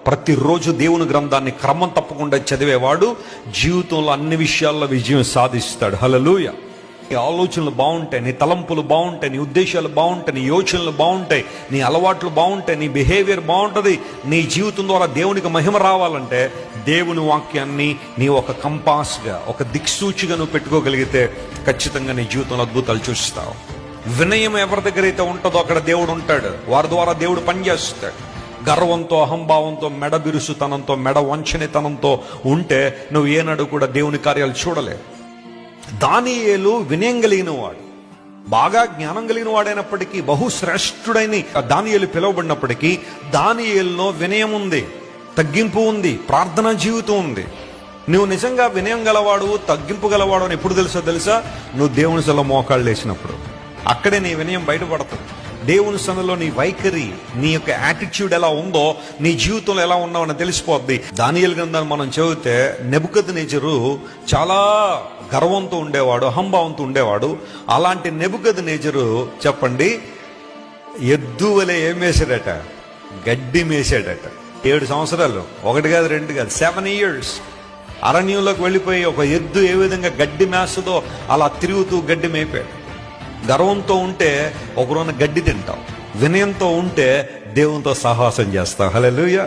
ప్రతిరోజు దేవుని గ్రంథాన్ని క్రమం తప్పకుండా చదివేవాడు జీవితంలో అన్ని విషయాల్లో విజయం సాధిస్తాడు. హల్లెలూయా. నీ ఆలోచనలు బాగుంటాయి, నీ తలంపులు బాగుంటాయి, నీ ఉద్దేశాలు బాగుంటాయి, నీ యోచనలు బాగుంటాయి, నీ అలవాట్లు బాగుంటాయి, నీ బిహేవియర్ బాగుంటుంది. నీ జీవితం ద్వారా దేవునికి మహిమ రావాలంటే దేవుని వాక్యాన్ని నీ ఒక కంపాస్గా, ఒక దిక్సూచిగా నువ్వు పెట్టుకోగలిగితే ఖచ్చితంగా నీ జీవితంలో అద్భుతాలు చూస్తావు. వినయం ఎవరి దగ్గర అయితే ఉంటుందో అక్కడ దేవుడు ఉంటాడు. వారి ద్వారా దేవుడు పనిచేస్తాడు. గర్వంతో, అహంభావంతో, మెడ బిరుసుతనంతో, మెడ వంచనితనంతో ఉంటే నువ్వు ఏనాడు కూడా దేవుని కార్యాలు చూడలేవు. దానియేలు వినయం కలిగిన వాడు, బాగా జ్ఞానం కలిగిన వాడైనప్పటికీ, బహుశ్రేష్ఠుడైన దానియేలు పిలువబడినప్పటికీ దానియేలులో వినయం ఉంది, తగ్గింపు ఉంది, ప్రార్థనా జీవితం ఉంది. నువ్వు నిజంగా వినయం గలవాడు, తగ్గింపు గలవాడు అని ఎప్పుడు తెలుసా? నువ్వు దేవుని సన్నిధిలో మోకాళ్ళు వేసినప్పుడు. అక్కడే నీ వినయం బయటపడుతుంది. దేవుని సన్నిధిలో నీ వైఖరి, నీ యొక్క యాటిట్యూడ్ ఎలా ఉందో, నీ జీవితంలో ఎలా ఉన్నావని తెలిసిపోద్ది. దానియేలు గ్రంథాన్ని మనం చదివితే నెబుకద్నెజరు చాలా గర్వంతో ఉండేవాడు, అహంభావంతో ఉండేవాడు. అలాంటి నెబుకద్నెజరు చెప్పండి, ఎద్దు వలె ఏం వేసాడట? గడ్డి మేసాడట. 7 సంవత్సరాలు, 1 కాదు 2 కాదు, 7 years అరణ్యంలోకి వెళ్ళిపోయి ఒక ఎద్దు ఏ విధంగా గడ్డి మేస్తుందో అలా తిరుగుతూ గడ్డి మేపాడు. గర్వంతో ఉంటే ఒక రోజున గడ్డి తింటావు, వినయంతో ఉంటే దేవునితో సహవాసం చేస్తావు. హల్లెలూయా.